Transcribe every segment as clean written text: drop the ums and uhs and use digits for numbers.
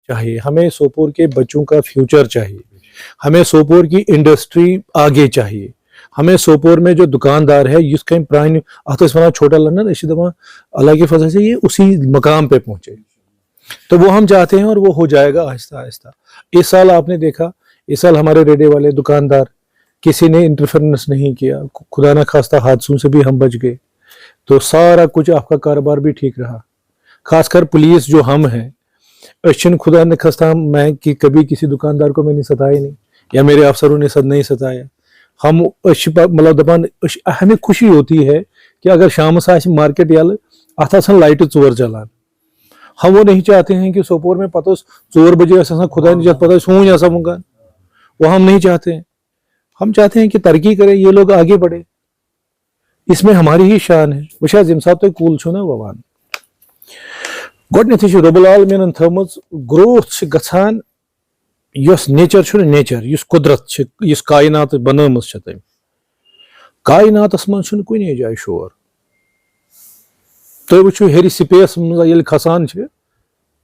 चाहिए, हमें सोपोर के बच्चों का फ्यूचर चाहिए, हमें सोपोर की इंडस्ट्री आगे चाहिए, हमें सोपोर में जो दुकानदार है जिसका प्राइन वनान छोटा लंदन दपान अल्लाह की फजल से ये उसी मकाम पे पहुंचे, तो वो हम चाहते हैं और वो हो जाएगा आहिस्ता आहिस्ता। इस साल आपने देखा, इस साल हमारे रेडे वाले दुकानदार किसी ने इंटरफेरेंस नहीं किया, खुदा न खास्ता हादसों से भी हम बच गए, तो सारा कुछ आपका कारोबार भी ठीक रहा। खासकर पुलिस जो हम हैं, अशन खुदा न खास्ता मैं कि कभी किसी दुकानदार को मैंने सताया नहीं या मेरे अफसरों ने नहीं सताया। हम मतलब दपान हमें खुशी होती है कि अगर शाम से मार्केट यल अत लाइट 4 चलान, हम वो नहीं चाहते हैं कि सोपोर में पता 4 बजे खुदा ने जब पता सूंज ऐसा मुंगान, वो हम नहीं चाहते हैं। हम चाहते हैं कि तरक्की करें, ये लोग आगे बढ़े, इसमें हमारी ही शान है। वह जम सात तुम कूल छो ना ववान गोडनेथ रब्बुल आलमीन थमज ग्रोथ गछान यस नेचर नेचर यस कुदरत यस कायनात बनमज तम कायनातस मन कुने जाय शोर। तुम वो हेरी स्पेस मज खसान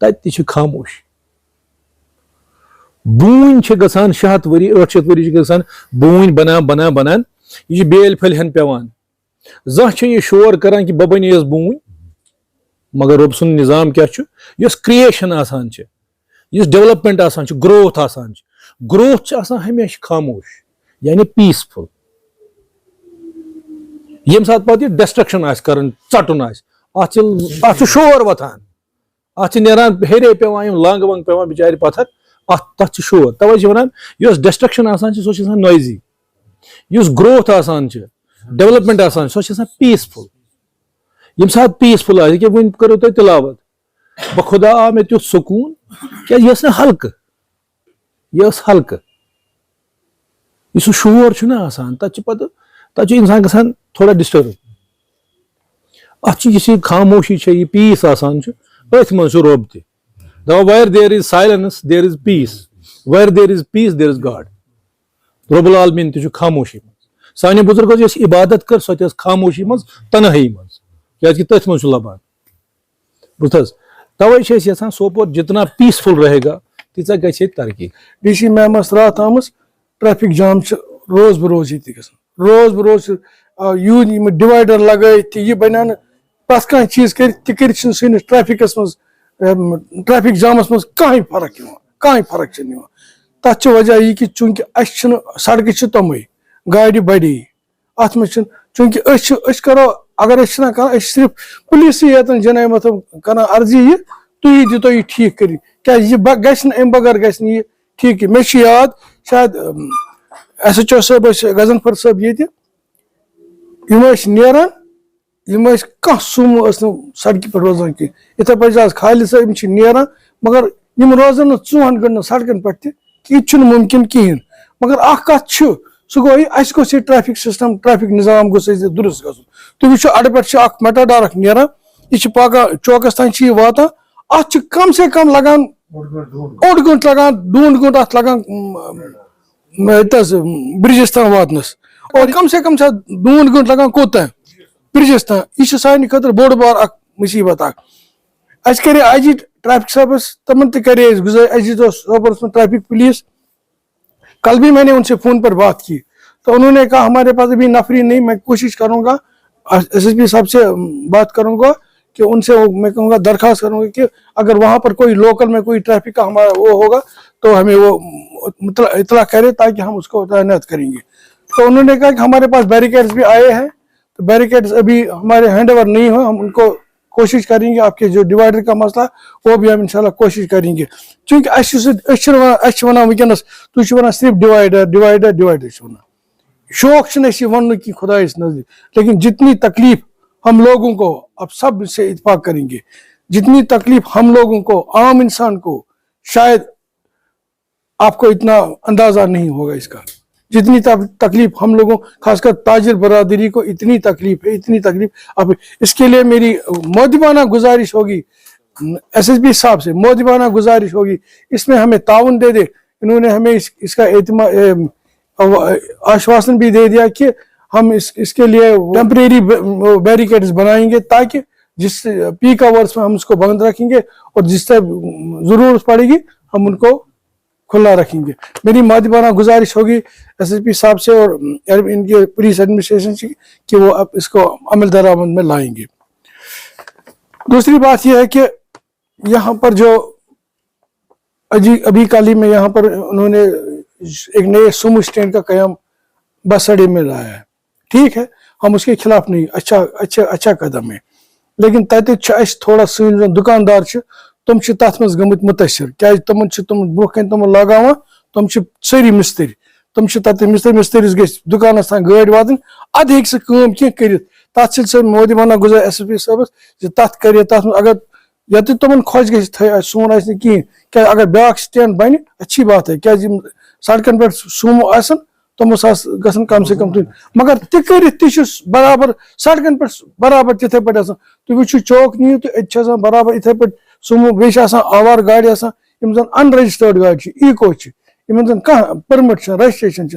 तत खामोश, बून गसान 600 वरी 800 वरी गसान बून बनान बनान यह बेल फलहन पेवान, जह ये शोर करान कि बह बन बून, मगर रब सुन निजाम क्या यस क्रिएशन आसान यस डेवलपमेंट आसान ग्रोथ आसान, ग्रोथ आसान हमेशा खामोश यानी पीसफुल। यम सात पत डिस्ट्रक्शन करन चटन अत शोर वथान, अत नेरान हेरे पेवान लंग वंग पेवान बिचार पत्थर तथ शोर। तवे वन यस डिस्ट्रक्शन आसान सो नॉइजी, यस ग्रोथ आसान डेवलपमेंट आसान सो पीसफुल। यम सात पीसफुल कि वन करो तुम तिलावत बखुदा आ मे तुथ सुकून क्या यह हल्क, यह हल्क यह शोर आसान तत इंसान गसान थोड़ा डिस्टर्ब। अत खामोशी यह पीस आसान अथ मन रब तह where there is silence there is peace, where there is peace there is God. रब्बुल आलमीन तह खामोशी मज साने बुजुर्गो यस इबादत कर सो खामोशी मज तन्हाई मज क्या तथ मन लबान बुझ। तवे यहां सोपोर जितना पीसफुल रहेगा तीचा गई तरक्की। डीसी मैम रात आम ट्रैफिक जाम रोज बरोज ये रोज बरोज यूज डिवाइडर लगे यह बना प्रत कह चीज कर ट्रैफिकस मज ट्रैफिक जामस मज कहीं फर्क तथ वजह यह कि चूंकि सड़क तमें गाड़ बड़े अत मे चूंकि करो अगर सिर्फ पुलिस ये जनामत कर अर्जी यह तुम दितो यह ठीक कर क्या गम बगैर गि ठीक मे याद शायद SHO साहब गजनफर साहब ये नान कह सूमो सड़क पे रोजान कह इथे पे आज खालिद साहब नान मगर रोजान 4 घंटन सड़कन पे यह मुमकिन कहें। मगर कत सह गो यह ट्रैफिक सिस्टम ट्रैफिक निजाम गोस दुरुस्त ग तुम वो अड़ पे मेटाडोर नान यह पाका चौकस तान वातान अत कम से कम लगान 8 घंटे लगान 2 घंटे अत लगान ब्रिजस तान वातनस और कम से कम 2 घंटे लगान कोत ब्रिजस तान। यह सानि खतर बोड़ बार मुसीबत अस करे IG ट्रैफिक साहबस तमन करे गुजार IG सोपोरस में ट्रैफिक पुलिस। कल भी मैंने उनसे फोन पर बात की तो उन्होंने कहा हमारे पास अभी नफरी नहीं, मैं कोशिश करूंगा SSP साहब से बात करूंगा कि उनसे मैं कहूँगा दरखास्त करूंगा कि अगर वहां पर कोई लोकल में कोई ट्रैफिक का हमारा वो होगा तो हमें वो इतला करे ताकि हम उसको तैनात करेंगे। तो उन्होंने कहा कि हमारे पास बैरिकेड्स भी आए हैं, तो बैरिकेड्स अभी हमारे हैंड ओवर नहीं हो, हम उनको कोशिश करेंगे। आपके जो डिवाइडर का मसला वो भी हम इंशाल्लाह कोशिश करेंगे क्योंकि वन वनस तुम सिर्फ डिवाइडर डिवाइडर डिवाइडर शौक वन कि खुदा नजदीक, लेकिन जितनी तकलीफ हम लोगों को अब सब से इत्फाक करेंगे, जितनी तकलीफ हम लोगों को आम इंसान को शायद आपको इतना अंदाजा नहीं होगा इसका, जितनी तकलीफ हम लोगों खासकर ताजिर बरादरी को इतनी तकलीफ है, इतनी तकलीफ। अब इसके लिए मेरी मोदिबाना गुजारिश होगी SSP साहब से, मोदिबाना गुजारिश होगी इसमें हमें ताउन दे दे। इन्होंने हमें इसका आश्वासन भी दे दिया कि हम इसके लिए टेम्परेरी बैरिकेड्स बनाएंगे ताकि जिस पीक आवर्स में हम उसको बंद रखेंगे और जिस टाइम जरूरत पड़ेगी हम उनको खुला रखेंगे। मेरी मादबाना गुजारिश होगी SSP साहब से और इनके पुलिस एडमिनिस्ट्रेशन से कि वो अब इसको अमल दरामद में लाएंगे। दूसरी बात यह है कि यहाँ पर जो अभी काली में यहाँ पर उन्होंने एक नए सुमो स्टैंड का कयाम बस अड्डे में लाया है, ठीक है, हम उसके खिलाफ नहीं, अच्छा कदम है, लेकिन तत थोड़ा सन दुकानदार तुम तथ मज गमत मुतासर क्या तुम ब्रोह कन तुम लगावान तुम सारी मिस्त्री तुम तत मिस्त्रिस ग दुकान तान गाड़ी वातन अद हे सह कर तथ से मोदी वना गुजार SSP साहबस तथ कर अगर या तो तुम खुश ग सोन कहें क्या अगर ब्या स्टैंड बन अच्छी बात है क्या सड़कन पे सूमो आसन तुम गसन कम से कम मगर तह बराबर सड़कन पे बराबर तिथे पे तुम वो चौक नीव तो बराबर इथे पे सूमो बे आवार गाड़ी जन अनरजिस्टर्ड गाड़ी इको इन कह परमिट रजिस्ट्रेशन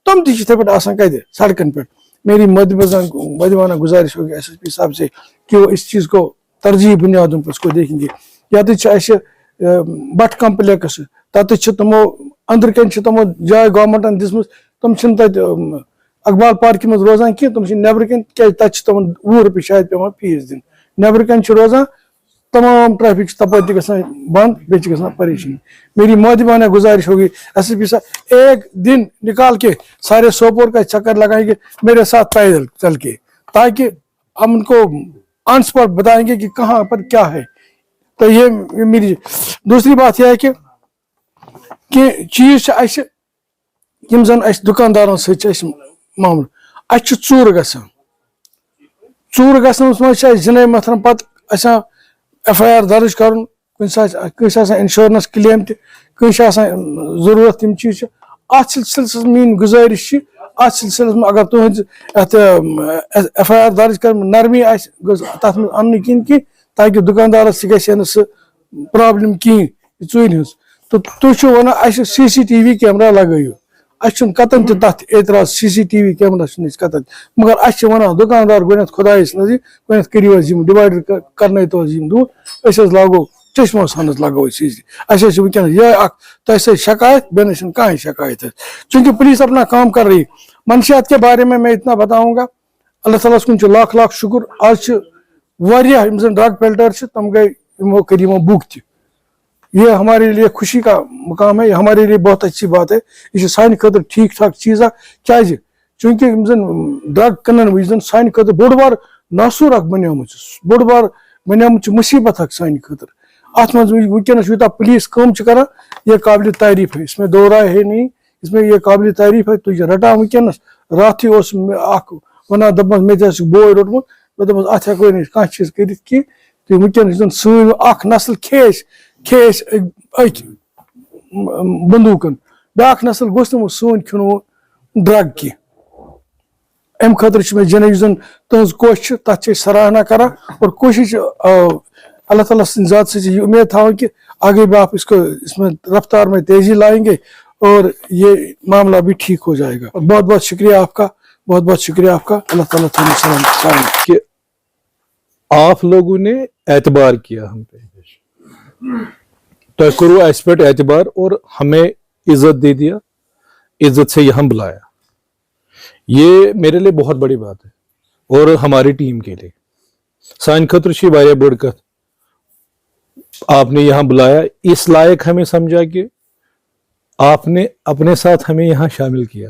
तुम थे पे कत सड़कन पे। मेरी मदवाना गुजारिश होगी SSP साहब से कि वो इस चीज़ को तरजीह बुनियादों पर उसको देखेंगे। या तो बट कम्प्लेक्स तत तमो अंदर कन तमो जाय गवर्नमेंटन दिसम तुम अकबाल पार्क मज रोजान कह तुम नबर कन क्या तत तमन ₹20 शायद पे फीस दिन नबर कन रोजान तमाम ट्रैफिक तप बंद बे परेशानी। मेरी मदवाना गुजारिश होगी SSP साहब एक दिन निकाल के सारे सोपोर का चक्कर लगाएंगे मेरे साथ पैदल चल के, ताकि हम उनको ऑन स्पॉट बताएंगे कि कहाँ पर क्या है। तो ये मेरी दूसरी बात यह है कि चीज यम जन दुकानदारों मामल चूर गसन जिन मथन पे FIR दर्ज कर इंश्योरेंस क्लेम तस जरूरत तम चीज अत सिलसिलस मीन गुजारिश अत सिलसिलस में अगर तुहद FIR दर्ज कर नरमी तथ अन कह ताकि दुकानदारस गह प्रॉब्लम कहें चूर हज तो तुम वन CCTV कैमरा लगो कतन तथ एतराज CCTV कैमरा कतन मगर वन दुकानदार गो खुदायस नजीक गो करो डिवाइडर कर दूर लागो चश्मो सन लगो वनकन यह तह शिकायत बे कहीं शिकायत है। चूंकि पुलिस अपना काम कर रही। मंशियात के बारे में मैं इतना बताऊंगा, अल्लाह ताला कुन लाख लाख शुक्र आज ड्रग पेल्टर तम गए कर बुक त ये हमारे लिए खुशी का मुकाम है, ये हमारे लिए बहुत अच्छी बात है, ये सान खतर ठीक ठाक चीज़ क्या चूंकि ड्रग कन सान खतर बोड़ बार नासूर बनियाम बोड़ बार बनियाम मुसीबत सान खतर अत वनकस यूत पुलिस कम कर यह काबिल तारीफ है, इसमें दो राय है नहीं, इसमें यह काबिल तारीफ है। तुझे रटा वनकस रात वन दप मे बोय रोटमुत मे अत हेको कह चीज कर तो वनकन सन नस्ल खेस बंदूकन ब्या नस्ल गोस नमो सन खुन ड्रग की अम खतर मे जन तहज कोश तथ सराहना करा और कोशिश अल्लाह ताला ज़ात से ये उम्मीद था कि आगे भी आप इसमें रफ्तार में तेजी लाएंगे और ये मामला भी ठीक हो जाएगा। और बहुत बहुत शुक्रिया आपका, बहुत बहुत शुक्रिया आपका। अल्लाह ताला तुम्हें सलाम कि आप लोगों ने एतबार किया हम पे, तो करो इस पर एतबार और हमें इज्जत दे दिया, इज्जत से यहाँ बुलाया। ये मेरे लिए बहुत बड़ी बात है और हमारी टीम के लिए सान खतर वारिया बड़ कथ आपने यहाँ बुलाया, इस लायक हमें समझा कि आपने अपने साथ हमें यहाँ शामिल किया।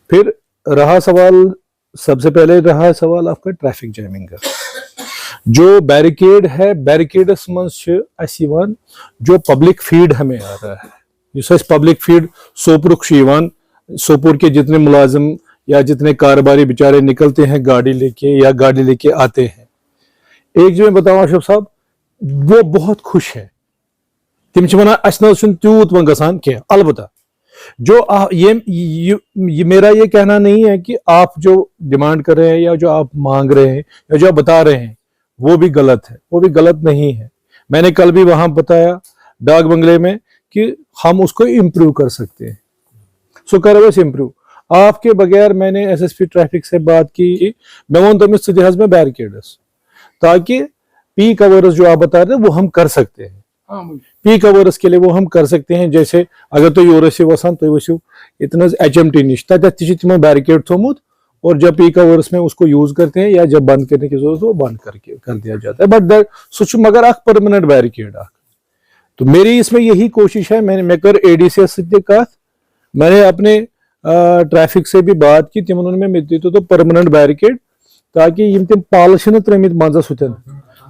फिर रहा सवाल, सबसे पहले रहा सवाल आपका ट्रैफिक जैमिंग का। जो बैरिकेड है, बैरिकेडस मन जो पब्लिक फीड हमें आ रहा है, जिस पब्लिक फीड सोपुर के जितने मुलाजिम या जितने कारोबारी बेचारे निकलते हैं गाड़ी लेके या गाड़ी लेके आते हैं, एक जो मैं बताऊं अशरफ साहब, वो बहुत खुश है। तिम वन त्यूत वन गसान क्या, अलबत्ता जो ये मेरा ये कहना नहीं है कि आप जो डिमांड कर रहे हैं या जो आप मांग रहे हैं या जो आप बता रहे हैं वो भी गलत है, वो भी गलत नहीं है। मैंने कल भी वहां बताया डाक बंगले में कि हम उसको इम्प्रूव कर सकते हैं। सो कर इम्प्रूव آپ کے بغیر میں نے ایس ایس پی ٹریفک سے بات کی, میں ون تمس ث میں بیریکیڈس, تاکہ پیک آورز جو آپ بتا رہے ہیں وہ ہم کر سکتے ہیں. پیک آورز کے لیے وہ ہم کر سکتے ہیں, جیسے اگر تو یور ٲسِو وسان تُہۍ ؤسِو اتنس ایچ ایم ٹی نش, تتھ تہِ چھِ تِمو بیریکیڈ تھومت, اور جب پیک آورس میں اس کو یوز کرتے ہیں یا جب بند کرنے کی ضرورت وہ بند کر دیا جاتا ہے. بٹ سہ مگر اخ پرماننٹ بیریکیڈ اخ. تو میری اس میں یہی کوشش ہے, میں کر اے ڈی سی ایس سے کت, میں نے اپنے ٹریفک سے بھی بات کی, تمہن میں دیتو تو پرماننٹ بیریکیڈ, تاکہ یم تم پل چھ ترمت منزس ہوتن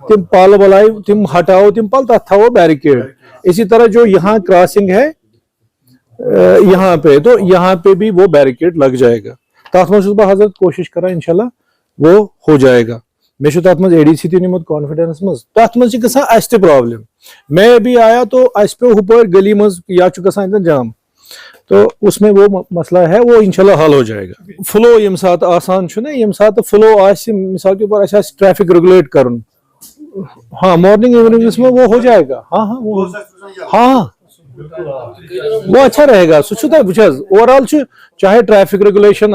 تم پل بلائے تم ہٹاؤ تم پل تک تھاو بیریکیڈ. اسی طرح جو یہاں کراسنگ ہے یہاں پہ, تو یہاں پہ بھی وہ بیریکیڈ لگ جائے گا. تک مز بہ حضرت کوشش کران انشاءاللہ وہ ہو جائے گا. میں تک مز اے ڈی سی تہ نمت کانفیڈنس مز, تک مز گژھان اس تہ پرابلم. میں بھی آیا تو اس پہ ہپر گلی مز یا گژھان جام, تو اس میں وہ مسئلہ ہے وہ انشاءاللہ حل ہو جائے گا. فلو یم سات آسان چھُ نا, یم سات فلو آسہِ مثال کے اوپر اسہِ ٹریفک ریگولیٹ کرن, ہاں مارننگ ایوننگس میں وہ ہو جائے گا. ہاں ہاں وہ ہاں وہ اچھا رہے گا. سہ بچ اوور آل چاہے ٹریفک ریگولیشن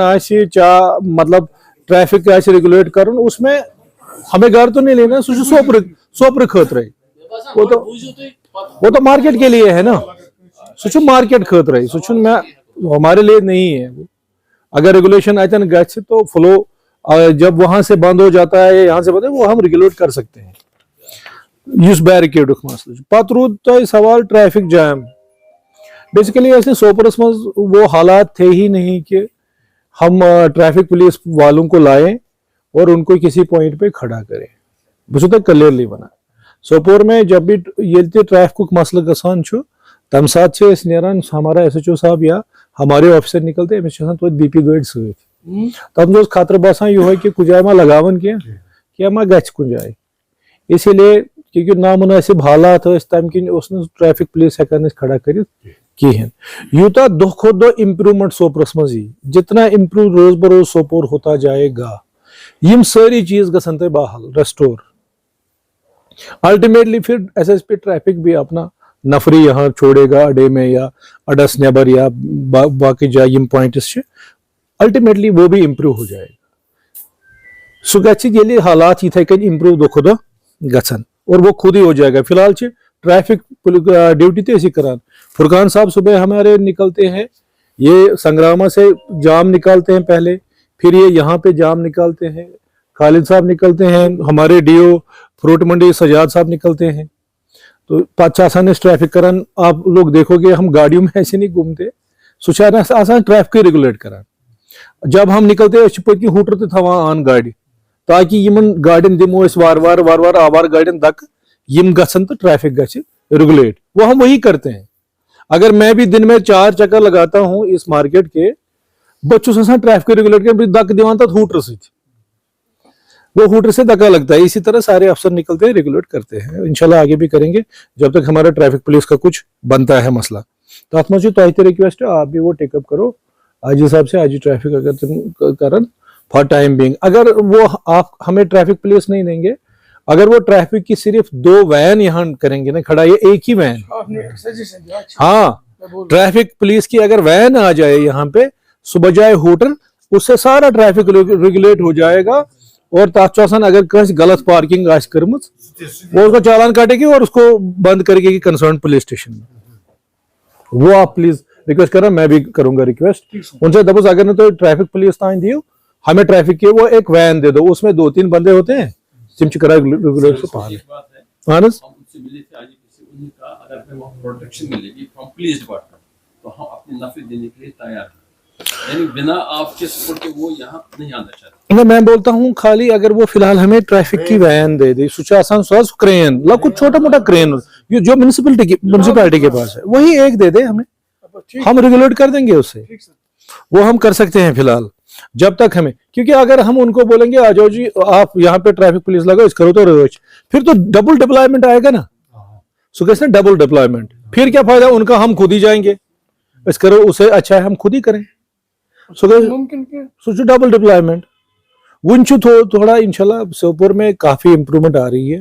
مطلب ٹریفک ریگولیٹ کرن, اس میں ہمیں گھر تو نہیں لینا, سہ سوپر خاطر, وہ تو مارکیٹ کے لیے ہے نا, سہ مارکیٹ خاطر, سہ ہمارے لیے نہیں ہے. اگر ریگولیشن اتن گژھِ تو فلو جب وہاں سے بند ہو جاتا ہے یہاں سے بند ہے وہ ہم ریگولیٹ کر سکتے ہیں. اس بیریکیڈ مسئلہ پتہ رود تہ سوال ٹریفک جام. بیسیکلی ایسے سوپرس مز وہ حالات تھے ہی نہیں کہ ہم ٹریفک پولیس والوں کو لائیں اور ان کو کسی پوائنٹ پہ کھڑا کریں. بہت کلیئرلی ونان سوپور میں جب بھی یل تہ ٹریفک مسئلہ گژھان چھُ تم سات نیران ہمارا ایس ایچ او صاحب یا ہمارے آفیسر نکلتے ہیں, تو بی پی گاڑی ست تم خطرہ باسان یہ کہ کچھ جائے ما لگاون کی ما گھِ کن جائے. اسی لیے کیونکہ نامناسب حالات تمہ کن ٹریفک پولیس ہیکان کھڑا کرت کہین. یوتا دہ کھت دہ امپرومنٹ سوپرس مز جتنا امپروو روز بروز سوپور ہوتا جائے گا, یم ساری چیز گژھن تہ بحال ریسٹور. الٹیمیٹلی پھر ایس ایس پی ٹریفک بھی اپنا نفری یہاں چھوڑے گا اڈے میں یا اڈس نیبر یا باقی جائے یم پوائنٹس, الٹیمیٹلی وہ بھی امپروو ہو جائے گا. سہ گھِ حالات یتھے کن امپروو دہ کھت دہ گژھن, اور وہ خود ہی ہو جائے گا. فی الحال ٹریفک ڈیوٹی تہ اسی کران. فرقان صاحب صبح ہمارے نکلتے ہیں, یہ سنگراما سے جام نکالتے ہیں پہلے, پھر یہ یہاں پہ جام نکالتے ہیں, خالد صاحب نکلتے ہیں, ہمارے ڈی او فروٹ منڈی سجاد صاحب نکلتے ہیں. تو پتہ آسان ٹریفک کران, آپ لوگ دیکھو گے ہم گاڑیوں میں ایسے نہیں گھومتے, سہ آسان ٹریفک ریگولیٹ کران. جب ہم نکلتے ہیں پتہ ہوٹر تہ تھوان آن گاڑی, تاکہ یمن گاڑین دمو وار وار آوار گاڑین دک یم گژھن تو ٹریفک گژھِ ریگولیٹ. وہ ہم وہی کرتے ہیں. اگر میں بھی دن میں 4 چکر لگاتا ہوں اس مارکیٹ کے, بچوں سے ٹریفک ریگولیٹ کر دک دیوان تک ہوٹر سے, وہ ہوٹر سے دکا لگتا ہے. اسی طرح سارے افسر نکلتے ہیں ریگولیٹ کرتے ہیں. انشاءاللہ آگے بھی کریں گے جب تک ہمارا ٹریفک پولیس کا کچھ بنتا ہے مسئلہ. تک مجھے تہ ریکویسٹ ہے, آپ بھی وہ ٹیک اپ کرو آئی جی صاحب سے. آئی جی ٹریفک اگر تم کرن فار ٹائم بینگ, اگر وہ آپ ہمیں ٹریفک پولیس نہیں دیں گے, اگر وہ ٹریفک کی صرف 2 وین یہاں کریں گے نا کھڑا, یہ ایک ہی وین, ہاں ٹریفک پولیس کی اگر وین آ جائے یہاں پہ صبح جائے ہوٹر, اس سے سارا ٹریفک ریگولیٹ ہو جائے گا. اور تک اگر کس غلط پارکنگ کرم وہ اس کو چالان کاٹے گی اور اس کو بند کرے گی کنسرن پولیس اسٹیشن میں. وہ آپ پلیز ریکویسٹ کرنا, میں بھی کروں گا ریکویسٹ ان سے, دبس اگر تو ٹریفک پولیس تان دیو ہمیں ٹریفک کی وہ ایک وین دے دو, اس میں 2-3 بندے ہوتے ہیں تم کرا ریگولیٹ سے پال. اہن پروٹیکشن ملے گی فرام پولیس ڈپارٹمنٹ تو ہم اپنے نفع دینے کے لیے تیار ہیں. یعنی بنا آپ کے سپورٹ کے وہ یہاں نہیں آنا چاہتے. میں بولتا ہوں خالی اگر وہ فی الحال ہمیں ٹریفک کی وین دے دی, کرین کچھ چھوٹا موٹا کرین جو میونسپلٹی کے پاس ہے وہی ایک دے دے ہمیں, ہم ریگولیٹ کر دیں گے اس سے. وہ ہم کر سکتے ہیں فی الحال جب تک ہمیں, کیونکہ اگر ہم ان کو بولیں گے آ جاؤ جی آپ یہاں پہ ٹریفک پولیس لگاؤ اس کرو تو روچ, پھر تو ڈبل ڈپلائمنٹ آئے گا نا. نا ڈبل ڈپلائمنٹ, پھر کیا فائدہ ان کا, ہم خود ہی جائیں گے اس کرو, اسے اچھا ہے ہم خود ہی کریں. ڈبل ڈپلائمنٹ ون تھوڑا انشاءاللہ سوپور میں کافی امپرومنٹ آ رہی ہے.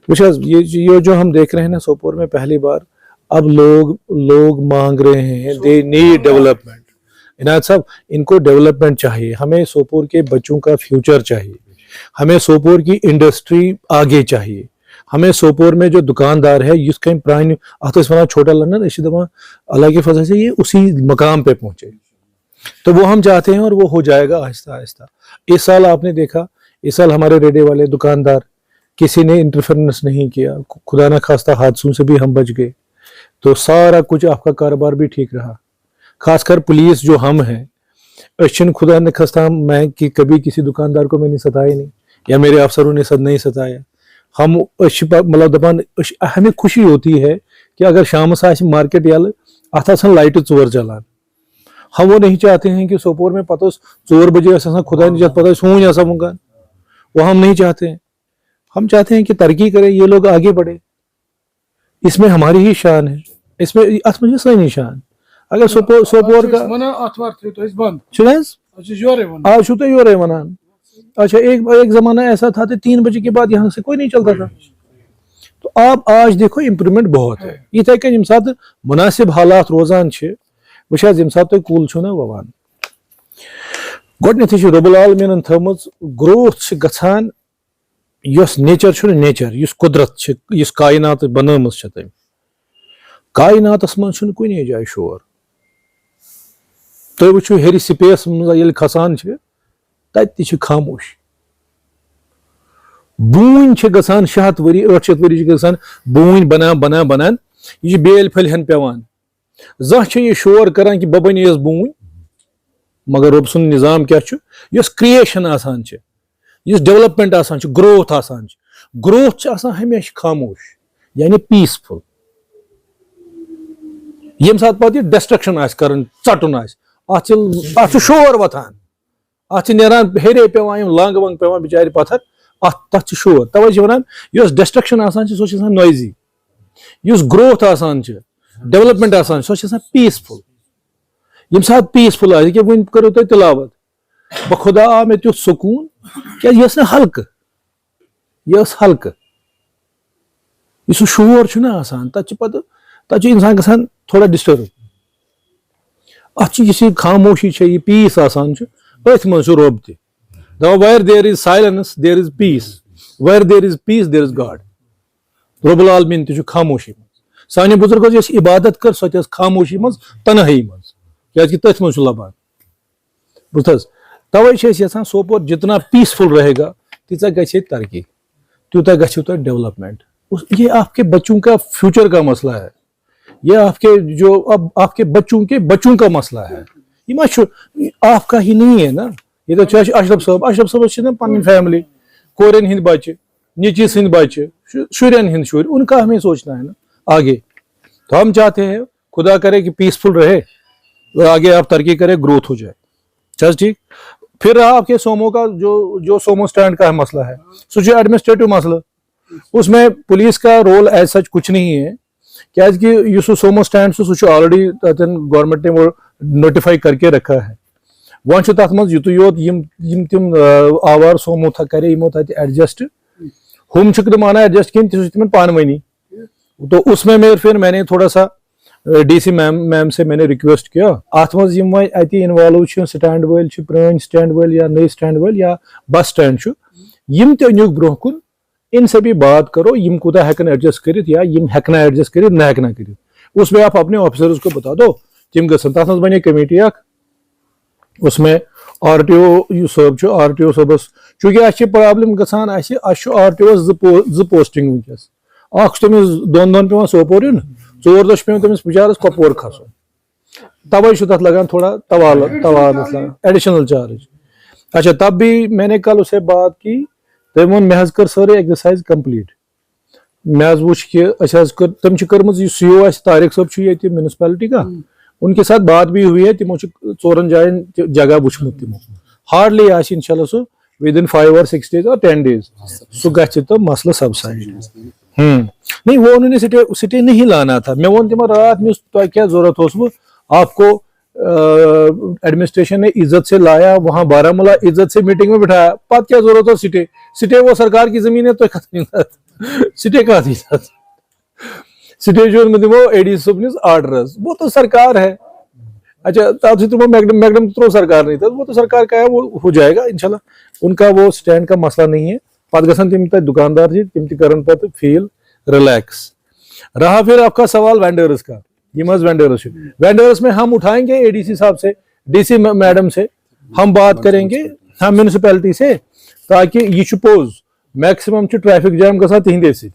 یہ جو ہم دیکھ رہے ہیں نا سوپور میں پہلی بار اب لوگ مانگ رہے ہیں, دے نیڈ ڈیولپمنٹ. इनायत साहब, इनको डेवलपमेंट चाहिए, हमें सोपोर के बच्चों का फ्यूचर चाहिए, हमें सोपोर की इंडस्ट्री आगे चाहिए, हमें सोपोर में जो दुकानदार है जिसका प्राइन अत वन छोटा लंदन दपा अल्लाह की फजल से ये उसी मकाम पे पहुंचे, तो वो हम चाहते हैं और वो हो जाएगा आहिस्ता आहिस्ता। इस साल आपने देखा, इस साल हमारे रेडे वाले दुकानदार किसी ने इंटरफेरेंस नहीं किया, खुदा न खास्ता हादसों से भी हम बच गए, तो सारा कुछ आपका कारोबार भी ठीक रहा। खासकर पुलिस जो हम हैं, अशन खुदा न खास्ता मैं कि कभी किसी दुकानदार को मैंने सताया नहीं या मेरे अफसरों ने नहीं सताया। हम मतलब दपान हमें खुशी होती है कि अगर शाम से मार्केट यल अत लाइट 4 चलान, हम वो नहीं चाहते हैं कि सोपोर में पता 4 बजे खुदा निजात पता सूंज ऐसा मुंगान, वो हम नहीं चाहते हैं। हम चाहते हैं कि तरक्की करें, ये लोग आगे बढ़े, इसमें हमारी ही शान है, इसमें असमझ सही शान। अगर सोपोर का आज तो योरे वनान, अच्छा एक जमाना ऐसा था कि 3 बजे के बाद यहाँ से कोई नहीं चलता था, तो आप आज देखो इम्प्रूवमेंट बहुत है। इथे कन यम साथ मुनासिब हालात रोजान वह यम साथ कूल ना ववान गोडनेथ रब्बुल आलमीन थमज ग्रोथ गछान यस नेचर नेचर यस कुदरत यस कायनात बनमज तम कायनातस मज कुने जाय शोर। तुम वो हेरि स्पेस मज खसान तत खामोश, बून गसान 600 वरी 800 वरी गसान बून बनान बनान बनान, यह बेल फलहन पेवान, जह ये शोर करान कि बह बन बून, मगर रब सुन निजाम क्या यस क्रिएशन आसान यस डेवलपमेंट आसान ग्रोथ आसान, ग्रोथ आसान हमेशा खामोश यानी पीसफुल। यम साथ पत डिस्ट्रक्शन आन चटन अत शोर वथान, अत नेरान हेरे पेवान लंग वंग पेवान बिचार पत्थर तथ शोर, तवे वन यस डिस्ट्रक्शन आसान सो नॉइजी, यस ग्रोथ आसान डेवलपमेंट आसान सो पीसफुल। यम साथ पीसफुल कि वन करो तुम तिलावत बखुदा आ मे तुथ सुकून क्या यह हल्क यह हल्क यह शोर आसान तत इंसान गसान थोड़ा डिस्टर्ब, अत खामोशी यह पीस आसान अथ मज रब तप where there is silence there is peace, where there is peace there is God. रब्बुल आलमीन तु खामोशी मज, साने बुजुर्गो यस इबादत कर सो खामोशी मज तन्हाई मज क्या तथ मज लबान बुझ। तवे यहां सोपोर जितना पीसफुल रहेगा तीजा गई तरक्की, त्यूता गो तो डेवलपमेंट। ये आपके बच्चों का फ्यूचर का मसला है, ये आपके जो अब आपके बच्चों का मसला है, ये आपका ही नहीं है ना। ये तो अशरफ साहब पन फैमिली, कोरन हिंद बच्चे, नीचिस हिंद बच्चे, शुरन हिंद शुर, उनका हमें सोचना है ना आगे। तो हम चाहते हैं खुदा करे कि पीसफुल रहे, आगे आप तरक्की करें, ग्रोथ हो जाए। चल ठीक। फिर रहा आपके सोमो का जो सोमो स्टैंड का मसला है, सो एडमिनिस्ट्रेटिव मसला, उसमें पुलिस का रोल एज सच कुछ नहीं है क्या सोमो स्टैंड सो ऑलरेडी गवर्नमेंट ने वो नोटिफाई करके रखा है। वन तथ मज युत योत तिम आवार सोमो था करे यमो तत एडजस्ट, हम माना एडजस्ट कहीं तिम पानवनी, तो उसमें फिर मैंने थोड़ा सा डीसी मैम से मैंने रिक्वेस्ट किया अत मज इन्वॉल्व स्टैंड वाल पुरान स्टैंड वाल या नई स्टैंड वाल या बस स्टैंड यम तुक ब्रोह कुन, इनसे भी बात करो यम कुता हेकन एडजस्ट करित या यम हेकना एडजस्ट करित ना हेकना करित, उसमें आप अपने ऑफिसर्स को बता दो तिम गसन तथ बने कमेटी उसमें RTO साहब RTO साहबस चूंकि अच्छी प्रॉब्लम गसान RTO ज पोस्टिंग वनकस तमिस दोन पे सोपोर इन 4 दो पे तमिस बिचारस कपवर खसन, तवे तथ लगान थोड़ा तवाल एडिशनल चार्ज। अच्छा तब भी मैंने कल उसे बात की, तम वो मे कर सारी एक्सरसाइज कंप्लीट, मे वुच कि तम कर्म CO तारिक साहब ये म्यूनसिपैलिटी का, उनके साथ बात भी हुई है, तिमो 4 जायन जगह वुचमुत तिमो हार्डली इंशाल्लाह so with in 5 or 6 days और 10 days सो गछ तो मसला सबसाइड। नहीं वो उन्होंने सिटी नहीं लाना था, मैं वो तिम रात में तो क्या जरूरत हो, आपको एडमिनिस्ट्रेशन ने इज्जत से लाया, वहां बारामूला इज्जत से मीटिंग में बिठाया, पत क्या जरूरत हो सिटी वो सरकार की जमीन है तो सिटी का थी सिटी जो वो AD सबनिस आर्डर वो तो सरकार है, अच्छा तब तो वो मैगडम तो सरकार नहीं था, वो तो सरकार का है, वो हो जाएगा इंशाल्लाह, उनका वो स्टैंड का मसला नहीं है। पत गसन तिम तक दुकानदार जी तिम करन पत फील रिलैक्स। रहा फिर आपका सवाल वेंडर्स का, ये मज वेंडर्स में हम उठाएंगे एडीसी साहब से, डीसी मैडम से हम बात करेंगे, हम म्यूनिसिपैलिटी से, ताकि ये पोज मैक्सिमम ट्रैफिक जैम गसा तिहंदे सत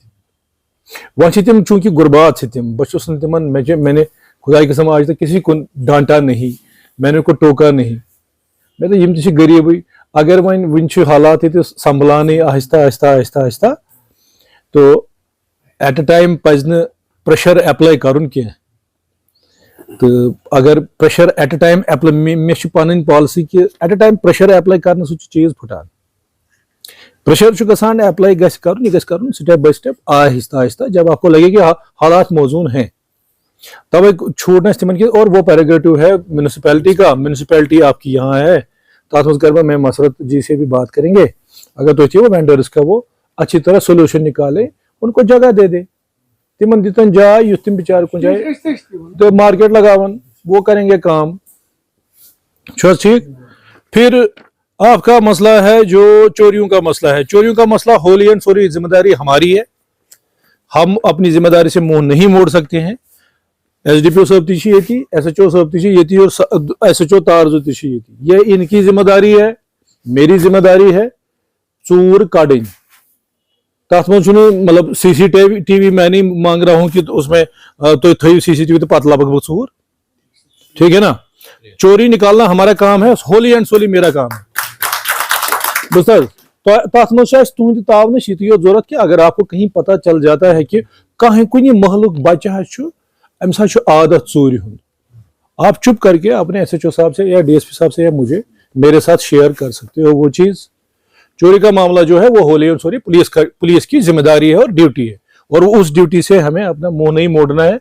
वह तिम चूंकि गुरबात से तिम बस तिमन मैंने खुदा की कसम आज तक किसी को डांटा नहीं, मैंने उनको टोका नहीं, मैं तो यम ती गरीबी अगर वन हालात ये संभलान आहिस्ता आहिस्ता आहिस्ता आहिस्ता, तो एट अ टाइम पज न प्रेशर अप्लाई करुन कह, तो अगर pressure at a time apply मे पन पॉलिसी कि at a time pressure apply कर सह चीज फुटान, प्रेशर गसान अप्लाई कर स्टेप बाय स्टेप आहिस्ता आहिस्ता, जब आपको लगे कि हालात मौजून हैं तब छोड़ना तिमन की। और वो पैराग्रेटिव है म्यूनिसिपैलिटी का, म्यूनिसिपैलिटी आपकी यहाँ है, तथ कर मैं मसरत जी से भी बात करेंगे, अगर तो वो वेंडर्स का वो अच्छी तरह सोल्यूशन निकाले, उनको जगह दे दे, तिमन दितन जाए युथ तिम बेचार कुछ जाए तो मार्केट लगावन, वो करेंगे काम। ठीक। फिर आपका मसला है जो चोरियों का मसला है, चोरियों का मसला होली एंड सोली जिम्मेदारी हमारी है, हम अपनी जिम्मेदारी से मुंह नहीं मोड़ सकते हैं। एसडीपीओ साहब ती ये, एसएचओ साहब ती ये, और एसएचओ तारजो ती ये इनकी जिम्मेदारी है, मेरी जिम्मेदारी है चूर काटें। तथ मज मतलब सीसीटीवी मैं नहीं मांग रहा हूं कि उसमें तो थी सीसीटीवी तो पता लग चूर, ठीक है ना। चोरी निकालना हमारा काम है, होली एंड सोली मेरा काम है। दोस्तों तथ मज तुंद तावन यो जरूरत कि अगर आपको कहीं पता चल जाता है कि कहीं कुछ महलुक बच्चा अम्स आदत चोरी हुंद, आप चुप करके अपने एसएचओ साहब से या डीएसपी साहब से या मेरे साथ शेयर कर सकते हो वो चीज। चोरी का मामला जो है वो होली और सॉरी पुलिस की जिम्मेदारी है और ड्यूटी है, और उस ड्यूटी से हमें अपना मुंह नहीं मोड़ना है,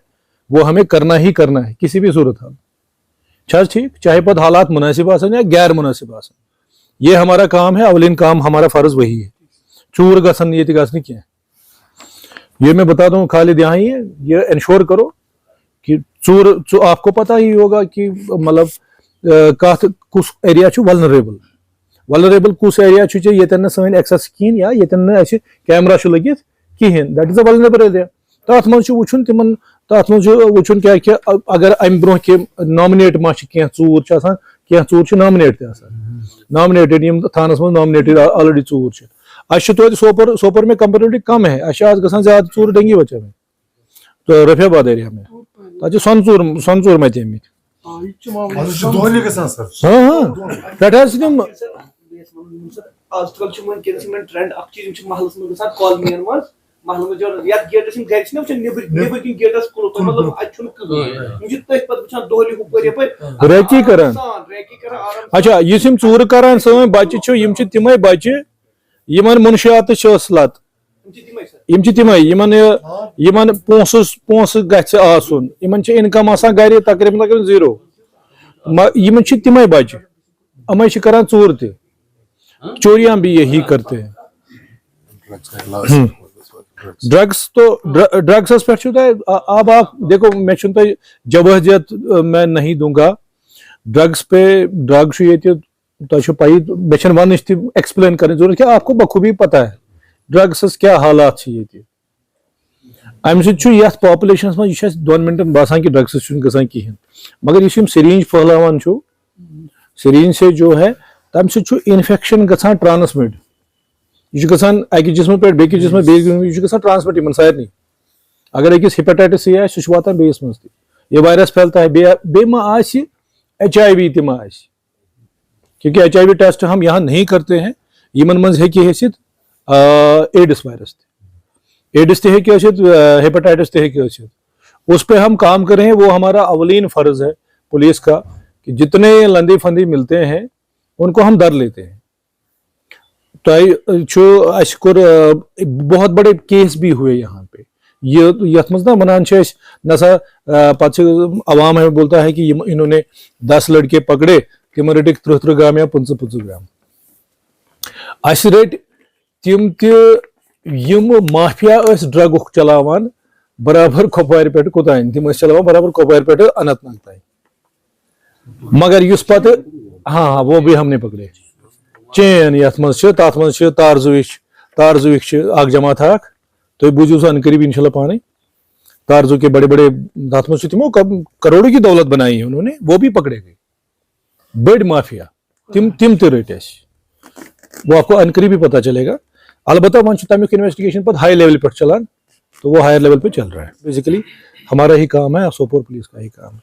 वो हमें करना ही करना है किसी भी सूरत हाल। ठीक, चाहे पद हालात मुनासिब आसन या गैर मुनासिब आसन, ये हमारा काम है, अवलिन काम हमारा फर्ज वही है। चूर गसन ये गसन क्या है, ये मैं बता दूं खालिद यहाँ ही है, ये इंश्योर करो कि चूर आपको पता ही होगा कि मतलब कत कुछ एरिया वल्नरेबल कुछ एरिया ये सन एक्सेस कहें या ये कैमरा लगित कहें, that is a vulnerable area. तथ मज वुचन तिमन, तथ मज वुचन क्या अगर अम ब्रोह के नॉमिनेट मा चूर क्या चूर नॉमिनेट नॉमिनेटेड थानस मज नॉमिनेटेड ऑलरेडी चूर तो सोपोर में कंपेरेटिवली कम है, आज गसान ज्यादा चूर डंगी बच्चा में, तो रफियाबाद एरिया में तक सन चूर मत आजकल ट्रेंड महलस मज कॉलोनियन मज महल मज या गेटस गेट नबर किन गेटस कुल मतलब दोहली हुपर यपर रैकी करान। अच्छा इस चूर करान सन बच्चे तिम बच्चे यमन मुनशियात असलात तिम पोस गन इनकम गर तकरीबन जीरो, तिम बच्चे अम करान चूर त चोरियां भी यही करते हैं। ड्रग्स तो ड्रग्स पे अब आप देखो, मैं जवाहरियत मैं नहीं दूंगा ड्रग्स पे, ड्रग्स ये पई मे वन एक्सप्लेन करने जरूरत क्या, आपको बखूबी पता है ड्रग्स क्या हालात ये अम सत पॉपुलेशन मज दोन मिनटन बासान कि ड्रग्स गसान कहें, मगर इस सिरिंज फहलावान सिरिंज से जो है तम इन्फेक्शन गसान ट्रांसमिट, यह गसान अकि जिस्म पे बेकिस जिस्म गसान ट्रांसमिट इन सारे, अगर अकिस हेपेटाइटिस सी आए सह वातान बेस मज ये वायरस फैलता है, बे मा HIV तम आ, क्योंकि HIV टेस्ट हम यहाँ नहीं करते हैं, यमन मज हेसित एडिस वायरस एडिस हेपेटाइटिस तसित, उस पर हम काम करें, वो हमारा अवलीन फर्ज है पुलिस का कि जितने लंदी फंदी मिलते हैं उनको हम दर लेते हैं। तो बहुत बड़े केस भी हुए यहाँ पे, ये मज ना वनान नसा पत अवाम है बोलता है कि इन्होंने 10 लड़के पकड़े, तिम रटिक 30 ग्राम या 50 ग्राम, अस रट तिम तम माफिया ड्रग चलावान बराबर कोपवार पे कोतान, तिम चलावान बराबर कोपवार पे अनंतनाग तान, मगर युस पत हाँ वो भी हमने पकड़े चेन यथ मज तथ मज तारजुक जमात अख तो बूझू सन करीब इंशाल्लाह पाने तारजू के बड़े बड़े तथ मज तिमो करोड़ों की दौलत बनाई है उन्होंने, वो भी पकड़े गए बड़ माफिया तिम ते रट वो आपको अनकरीबी पता चलेगा। अलबत्ता वन तमिक इन्वेस्टिगेशन पर हाई लेवल पर चलान, तो वो हायर लेवल पे चल रहा है। बेसिकली हमारा ही काम है, सोपोर पुलिस का ही काम है।